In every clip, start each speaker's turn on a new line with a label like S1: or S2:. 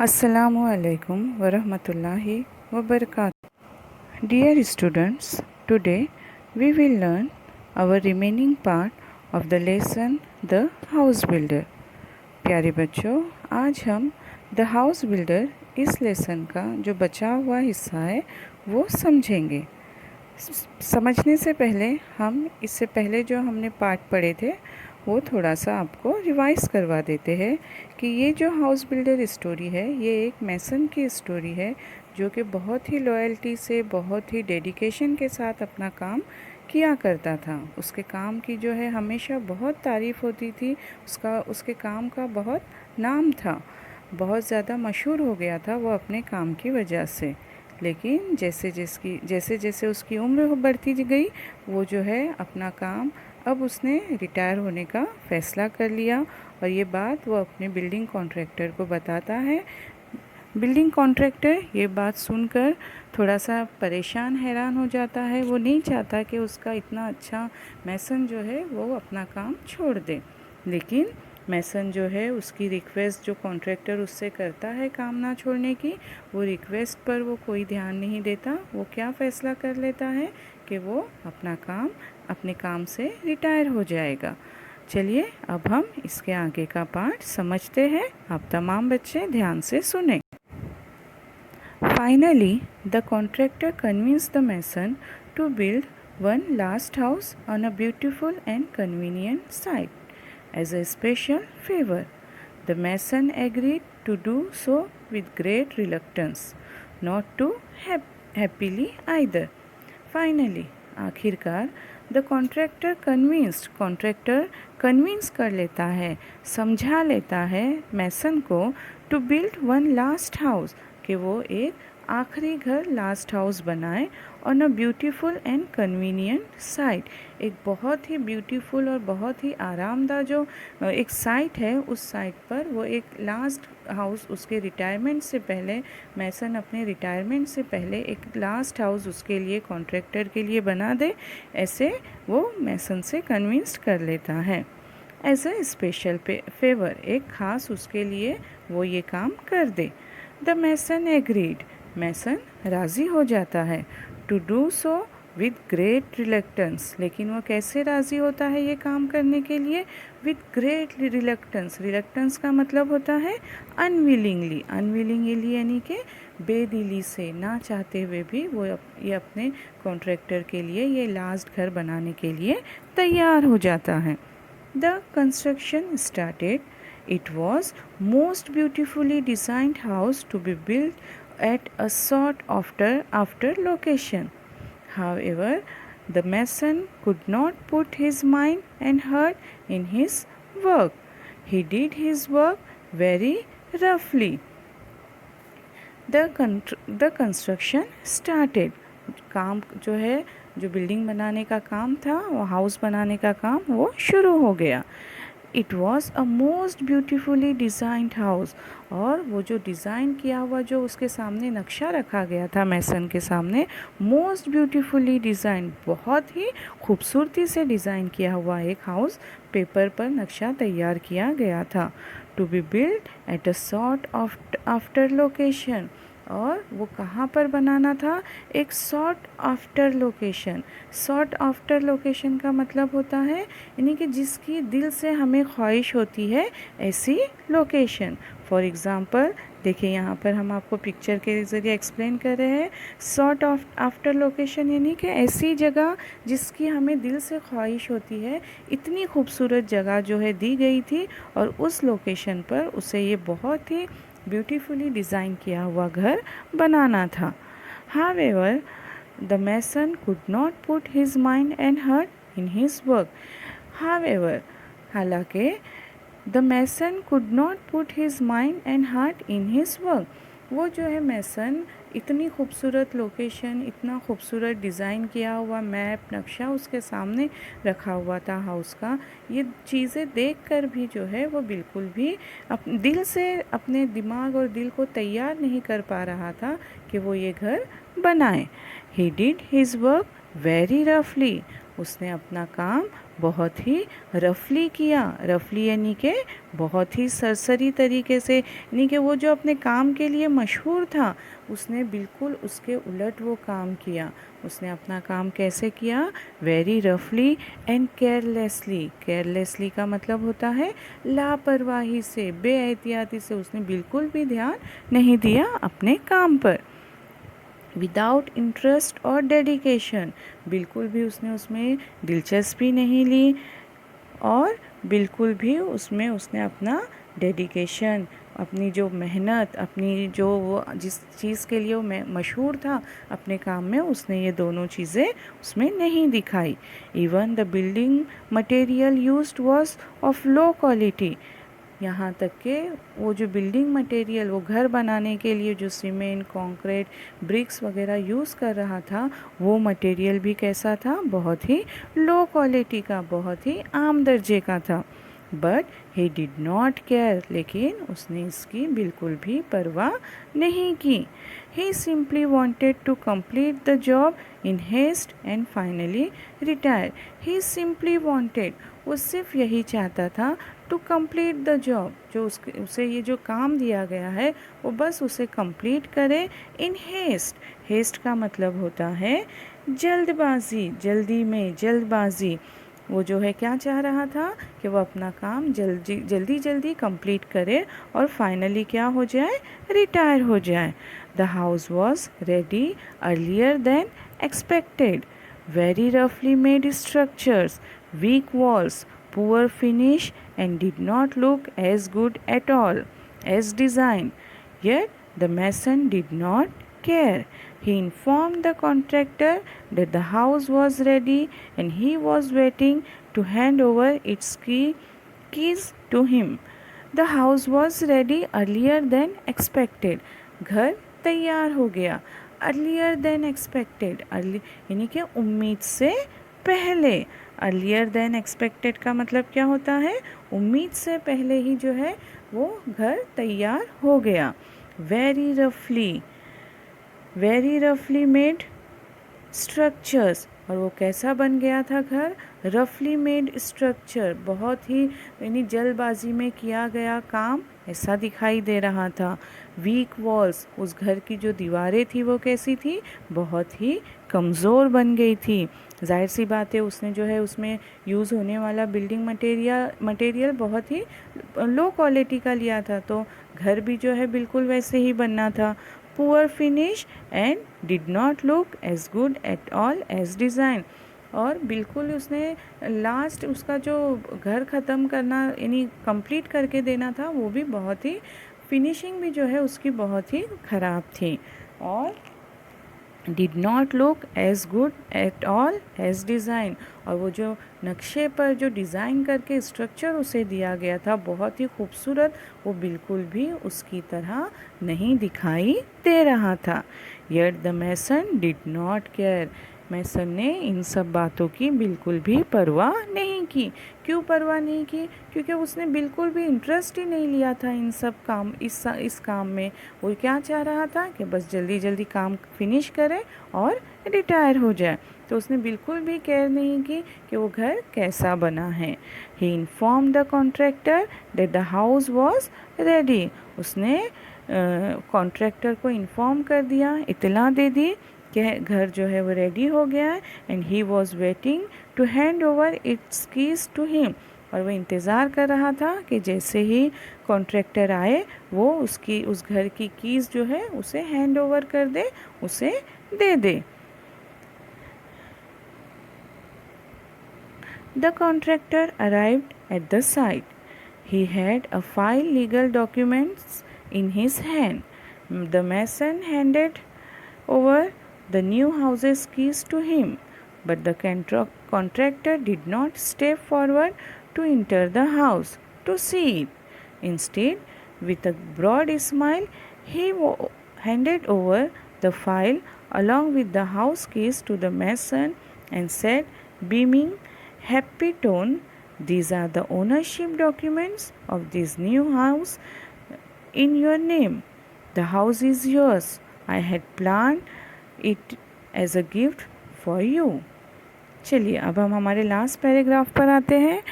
S1: Assalamu alaikum wa rahmatullahi wa barakatuh. Dear students, today we will learn our remaining part of the lesson The House Builder. प्यारे बच्चों, आज हम the house builder इस lesson का जो बचा हुआ हिस्सा है वो समझेंगे। समझने से पहले हम इससे पहले जो हमने पार्ट पढ़े थे वो थोड़ा सा आपको रिवाइज़ करवा देते हैं कि ये जो हाउस बिल्डर स्टोरी है ये एक मैसन की स्टोरी है जो कि बहुत ही लॉयल्टी से, बहुत ही डेडिकेशन के साथ अपना काम किया करता था। उसके काम की जो है हमेशा बहुत तारीफ़ होती थी, उसके काम का बहुत नाम था, बहुत ज़्यादा मशहूर हो गया था वो अपने काम की वजह से। लेकिन जैसे जैसे उसकी उम्र बढ़ती गई वो जो है अपना काम अब उसने रिटायर होने का फ़ैसला कर लिया और ये बात वो अपने बिल्डिंग कॉन्ट्रैक्टर को बताता है। बिल्डिंग कॉन्ट्रैक्टर ये बात सुनकर थोड़ा सा परेशान हैरान हो जाता है। वो नहीं चाहता कि उसका इतना अच्छा मैसन जो है वो अपना काम छोड़ दे, लेकिन मैसन जो है उसकी रिक्वेस्ट जो कॉन्ट्रैक्टर उससे करता है काम ना छोड़ने की, वो रिक्वेस्ट पर वो कोई ध्यान नहीं देता। वो क्या फ़ैसला कर लेता है कि वो अपने काम से रिटायर हो जाएगा। चलिए अब हम इसके आगे का पार्ट समझते हैं। आप तमाम बच्चे ध्यान से सुने। Finally, the contractor convinced the mason to build one last house on a beautiful and convenient site as a special favor. The mason agreed to do so with great reluctance, not too happily either. Finally, आखिरकार the contractor convince कर लेता है, समझा लेता है mason को to build one last house, कि वो एक आखिरी घर लास्ट हाउस बनाए on a beautiful and convenient site. एक बहुत ही ब्यूटीफुल और बहुत ही आरामदाह जो एक साइट है, उस साइट पर वो एक लास्ट हाउस उसके रिटायरमेंट से पहले, मैसन अपने रिटायरमेंट से पहले एक लास्ट हाउस उसके लिए, कॉन्ट्रैक्टर के लिए बना दे, ऐसे वो मैसन से कन्विंस्ड कर लेता है। एज अ स्पेशल फेवर, एक ख़ास उसके लिए वो ये काम कर दे। द मैसन एग्रीड, मैसन राज़ी हो जाता है। To do so with great reluctance, लेकिन वो कैसे राज़ी होता है ये काम करने के लिए? With great reluctance. रिलक्टेंस का मतलब होता है अनविलिंगली यानी कि बेदिली से, ना चाहते हुए भी वो ये अपने कॉन्ट्रैक्टर के लिए ये लास्ट घर बनाने के लिए तैयार हो जाता है। The construction started. It was most beautifully designed house to be built at a sought after location. However, the mason could not put his mind and heart in his work. He did his work very roughly. The construction started. काम जो है, जो building बनाने का काम था, वो house बनाने का काम वो शुरू हो गया। It was a most beautifully designed house, और वो जो डिज़ाइन किया हुआ जो उसके सामने नक्शा रखा गया था मैसन के सामने, मोस्ट ब्यूटीफुली डिज़ाइन, बहुत ही खूबसूरती से डिज़ाइन किया हुआ एक हाउस पेपर पर नक्शा तैयार किया गया था। To be build at a sought after location, और वो कहाँ पर बनाना था? एक sought after location. Sought after location का मतलब होता है यानी कि जिसकी दिल से हमें ख्वाहिश होती है ऐसी लोकेशन। फॉर एग्ज़ाम्पल देखिए, यहाँ पर हम आपको पिक्चर के ज़रिए एक्सप्लेन कर रहे हैं। सॉर्ट आफ्टर लोकेशन यानी कि ऐसी जगह जिसकी हमें दिल से ख्वाहिश होती है, इतनी खूबसूरत जगह जो है दी गई थी और उस लोकेशन पर उसे ये बहुत ही ब्यूटीफुली डिज़ाइन किया हुआ घर बनाना था। However, the mason could not put his mind and heart in his work. However, हालांकि the mason could not put his mind and heart in his work, वो जो है मैसन इतनी खूबसूरत लोकेशन, इतना खूबसूरत डिज़ाइन किया हुआ मैप, नक्शा उसके सामने रखा हुआ था हाउस का, ये चीज़ें देखकर भी जो है वो बिल्कुल भी दिल से अपने दिमाग और दिल को तैयार नहीं कर पा रहा था कि वो ये घर बनाए। He did his work very रफली, उसने अपना काम बहुत ही रफली किया। रफली यानी कि बहुत ही सरसरी तरीके से, यानी कि वो जो अपने काम के लिए मशहूर था उसने बिल्कुल उसके उलट वो काम किया। उसने अपना काम कैसे किया? वेरी रफली एंड केयरलेसली। केयरलेसली का मतलब होता है लापरवाही से, बेएहतियाती से। उसने बिल्कुल भी ध्यान नहीं दिया अपने काम पर। विदाउट इंटरेस्ट और डेडिकेशन, बिल्कुल भी उसने उसमें दिलचस्पी नहीं ली, और बिल्कुल भी उसमें उसने अपना डेडिकेशन, अपनी जो मेहनत, अपनी जो वो जिस चीज़ के लिए वो मशहूर था अपने काम में, उसने ये दोनों चीज़ें उसमें नहीं दिखाई। Even the building material used was of low quality. यहाँ तक कि वो जो बिल्डिंग मटेरियल, वो घर बनाने के लिए जो सीमेंट, कंक्रीट, ब्रिक्स वगैरह यूज़ कर रहा था, वो मटेरियल भी कैसा था? बहुत ही लो क्वालिटी का, बहुत ही आम दर्जे का था। But he did not care, लेकिन उसने इसकी बिल्कुल भी परवाह नहीं की। He simply wanted to complete the job in haste and finally retire. He simply wanted, वो सिर्फ यही चाहता था टू कंप्लीट द जॉब, जो उसे ये जो काम दिया गया है वो बस उसे कंप्लीट करे इन हेस्ट। हेस्ट का मतलब होता है जल्दबाजी, जल्दी में, जल्दबाजी। वो जो है क्या चाह रहा था कि वो अपना काम जल्दी जल्दी जल्दी कंप्लीट करे और फाइनली क्या हो जाए? रिटायर हो जाए। The house was ready earlier than expected. Very रफली made structures, weak walls, poor finish, and did not look as good at all as designed. Yet the mason did not care. He informed the contractor that the house was ready and he was waiting to hand over its keys to him. The house was ready earlier than expected. घर तैयार हो गया। Earlier than expected, early यानी कि उम्मीद से पहले। Earlier than expected का मतलब क्या होता है? उम्मीद से पहले ही जो है वो घर तैयार हो गया। वेरी रफली मेड स्ट्रक्चर्स, और वो कैसा बन गया था घर? रफली मेड स्ट्रक्चर, बहुत ही यानी जल्दबाजी में किया गया काम ऐसा दिखाई दे रहा था। वीक वॉल्स, उस घर की जो दीवारें थी वो कैसी थी? बहुत ही कमज़ोर बन गई थी। जाहिर सी बात है उसने जो है उसमें यूज़ होने वाला बिल्डिंग मटेरियल बहुत ही लो क्वालिटी का लिया था, तो घर भी जो है बिल्कुल वैसे ही बनना था। Poor finish and did not look as good at all as design, और बिल्कुल उसने लास्ट उसका जो घर ख़त्म करना यानी कंप्लीट करके देना था वो भी बहुत ही, फिनिशिंग भी जो है उसकी बहुत ही ख़राब थी, और did not look as good at all as design. और वो जो नक्शे पर जो डिज़ाइन करके स्ट्रक्चर उसे दिया गया था बहुत ही खूबसूरत, वो बिल्कुल भी उसकी तरह नहीं दिखाई दे रहा था। Yet the mason did not care, mason ने इन सब बातों की बिल्कुल भी परवाह नहीं की। क्यों परवाह नहीं की? क्योंकि उसने बिल्कुल भी इंटरेस्ट ही नहीं लिया था इन सब काम, इस काम में। वो क्या चाह रहा था कि बस जल्दी जल्दी काम फिनिश करे और रिटायर हो जाए, तो उसने बिल्कुल भी केयर नहीं की कि वो घर कैसा बना है। He inform the contractor that the house was ready, उसने कॉन्ट्रैक्टर को इन्फॉर्म कर दिया, इतला दे दी कि घर जो है वो रेडी हो गया है। And he was waiting to hand over its keys to him, और वो इंतज़ार कर रहा था कि जैसे ही कॉन्ट्रैक्टर आए वो उस घर की कीज़ जो है उसे हैंड ओवर कर दे, उसे दे दे। The contractor arrived at the site. He had a file legal documents in his hand. The mason handed over the new house's keys to him, but the contractor did not step forward to enter the house to see it. Instead, with a broad smile, he handed over the file along with the house keys to the mason and said, beaming happy tone, "These are the ownership documents of this new house in your name. The house is yours. I had planned it as a gift for you." चलिए अब हम हमारे last paragraph पर आते हैं।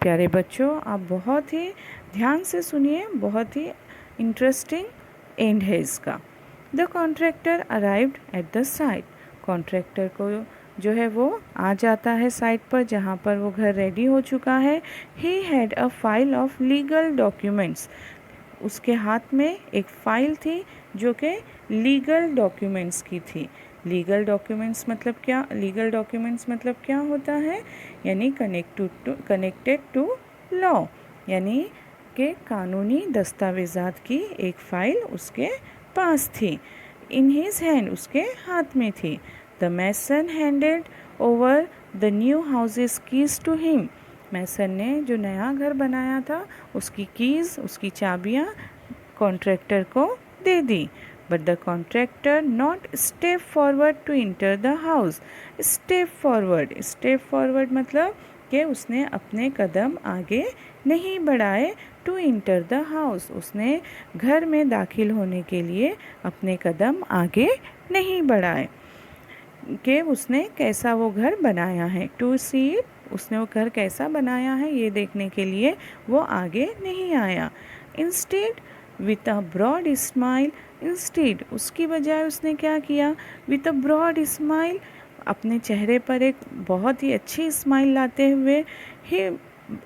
S1: प्यारे बच्चों, आप बहुत ही ध्यान से सुनिए, बहुत ही इंटरेस्टिंग एंड है इसका। The contractor arrived at the site. Contractor को जो है वो आ जाता है साइट पर जहाँ पर वो घर रेडी हो चुका है। He had a file of legal documents. उसके हाथ में एक फ़ाइल थी जो कि लीगल डॉक्यूमेंट्स की थी। लीगल डॉक्यूमेंट्स मतलब क्या? लीगल डॉक्यूमेंट्स मतलब क्या होता है? यानी कनेक्टेड टू लॉ, यानी कि कानूनी दस्तावेज़ात की एक फ़ाइल उसके पास थी। इन हिज हैंड, उसके हाथ में थी। The mason handed over the new houses keys to him. Mason ने जो नया घर बनाया था उसकी कीज़, उसकी चाबियाँ कॉन्ट्रैक्टर को दे दी। But the contractor not step forward to enter the house. Step forward मतलब कि उसने अपने कदम आगे नहीं बढ़ाए। टू इंटर द हाउस, उसने घर में दाखिल होने के लिए अपने कदम आगे नहीं बढ़ाए। कि उसने कैसा वो घर बनाया है, टू सी इट, उसने वो घर कैसा बनाया है ये देखने के लिए वो आगे नहीं आया। Instead with a broad smile, instead उसकी बजाय उसने क्या किया? विथ अ ब्रॉड स्माइल, अपने चेहरे पर एक बहुत ही अच्छी स्माइल लाते हुए he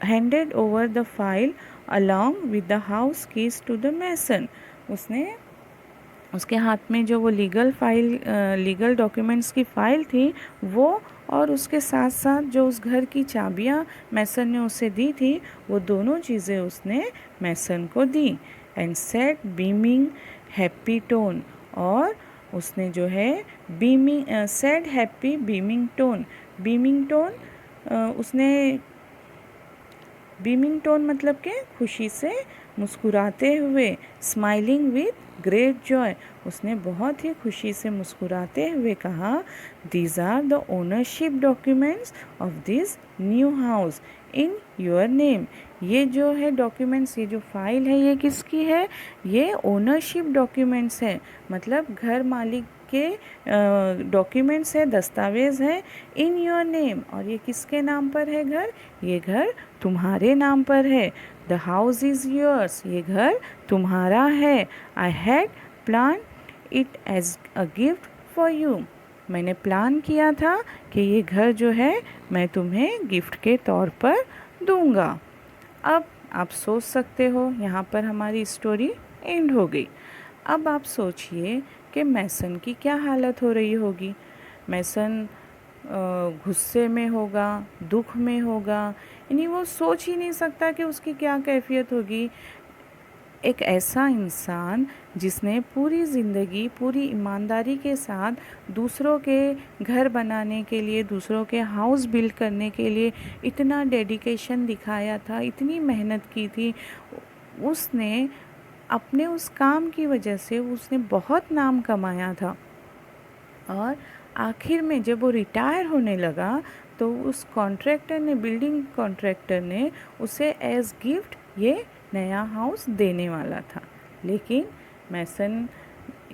S1: handed over the file along with the house keys to the mason. उसने उसके हाथ में जो वो लीगल डॉक्यूमेंट्स की फ़ाइल थी वो, और उसके साथ साथ जो उस घर की चाबियाँ मैसन ने उसे दी थी, वो दोनों चीज़ें उसने मैसन को दी। And said beaming happy tone, और उसने जो है सेड हैप्पी बीमिंग टोन, उसने बीमिंग टोन मतलब कि खुशी से मुस्कुराते हुए, स्माइलिंग विथ ग्रेट जॉय, उसने बहुत ही खुशी से मुस्कुराते हुए कहा, these are the ownership documents of this new house in your name. ये जो है डॉक्यूमेंट्स, ये जो फाइल है ये किसकी है? ये ओनरशिप डॉक्यूमेंट्स है, मतलब घर मालिक के डॉक्यूमेंट्स है, दस्तावेज़ है। इन योर नेम, और ये किसके नाम पर है घर? ये घर तुम्हारे नाम पर है। द हाउस इज़ योर्स, ये घर तुम्हारा है। I had plan it as a gift for you, मैंने प्लान किया था कि ये घर जो है मैं तुम्हें गिफ्ट के तौर पर दूंगा। अब आप सोच सकते हो यहाँ पर हमारी स्टोरी एंड हो गई। अब आप सोचिए कि मैसन की क्या हालत हो रही होगी। मैसन गुस्से में होगा, दुख में होगा, यानी वो सोच ही नहीं सकता कि उसकी क्या कैफियत होगी। एक ऐसा इंसान जिसने पूरी ज़िंदगी पूरी ईमानदारी के साथ दूसरों के घर बनाने के लिए, दूसरों के हाउस बिल्ड करने के लिए इतना डेडिकेशन दिखाया था, इतनी मेहनत की थी, उसने अपने उस काम की वजह से उसने बहुत नाम कमाया था। और आखिर में जब वो रिटायर होने लगा तो उस बिल्डिंग कॉन्ट्रैक्टर ने उसे एज गिफ्ट ये नया हाउस देने वाला था। लेकिन मैसन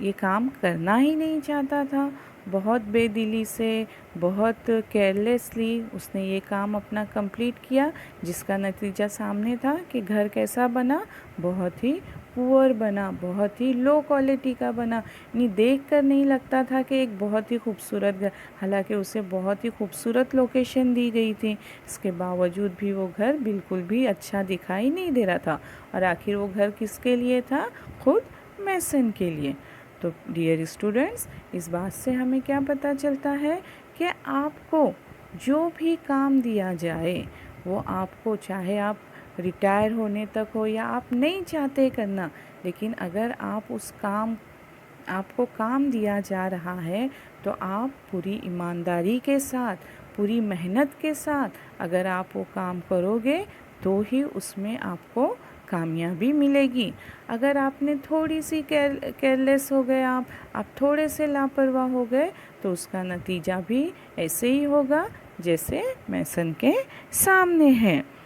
S1: ये काम करना ही नहीं चाहता था। बहुत बेदिली से, बहुत केयरलेसली उसने ये काम अपना कंप्लीट किया, जिसका नतीजा सामने था कि घर कैसा बना? बहुत ही पुअर बना, बहुत ही लो क्वालिटी का बना। नहीं, देख कर नहीं लगता था कि एक बहुत ही खूबसूरत घर, हालांकि उसे बहुत ही खूबसूरत लोकेशन दी गई थी, इसके बावजूद भी वो घर बिल्कुल भी अच्छा दिखाई नहीं दे रहा था। और आखिर वो घर किसके लिए था? खुद मैसन के लिए। तो डियर स्टूडेंट्स, इस बात से हमें क्या पता चलता है कि आपको जो भी काम दिया जाए वो आपको, चाहे आप रिटायर होने तक हो या आप नहीं चाहते करना, लेकिन अगर आपको काम दिया जा रहा है तो आप पूरी ईमानदारी के साथ, पूरी मेहनत के साथ अगर आप वो काम करोगे तो ही उसमें आपको कामयाबी मिलेगी। अगर आपने थोड़ी सी केयरलेस हो गए, आप थोड़े से लापरवाह हो गए, तो उसका नतीजा भी ऐसे ही होगा जैसे मैसन के सामने है।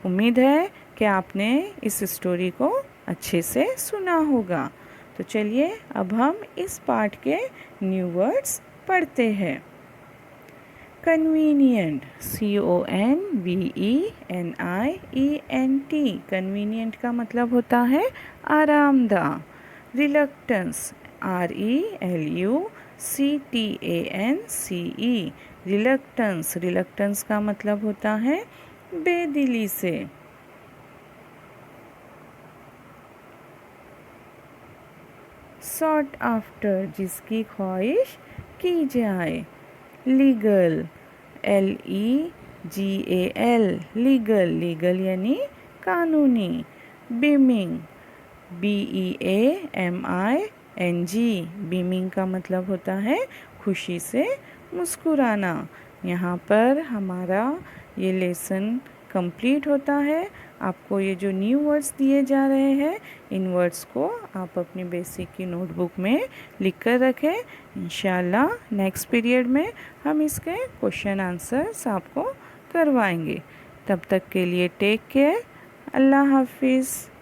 S1: उम्मीद है कि आपने इस स्टोरी को अच्छे से सुना होगा। तो चलिए अब हम इस पार्ट के न्यू वर्ड्स पढ़ते हैं। कन्वीनियंट, CONVENIENT, कन्वीनियंट का मतलब होता है आरामदा। रिलक्टेंस, RELUCTANCE, रिलक्टेंस, रिलक्टेंस का मतलब होता है बेदिली से। सॉट आफ्टर, जिसकी ख्वाहिश की जाए। लीगल, LEGAL, लीगल, लीगल यानी कानूनी। बीमिंग, BEAMING, बीमिंग का मतलब होता है खुशी से मुस्कुराना। यहाँ पर हमारा ये लेसन कंप्लीट होता है। आपको ये जो न्यू वर्ड्स दिए जा रहे हैं, इन वर्ड्स को आप अपनी बेसिक की नोटबुक में लिख कर रखें। इंशाल्लाह नेक्स्ट पीरियड में हम इसके क्वेश्चन आंसर्स आपको करवाएंगे। तब तक के लिए टेक केयर। अल्लाह हाफिज़।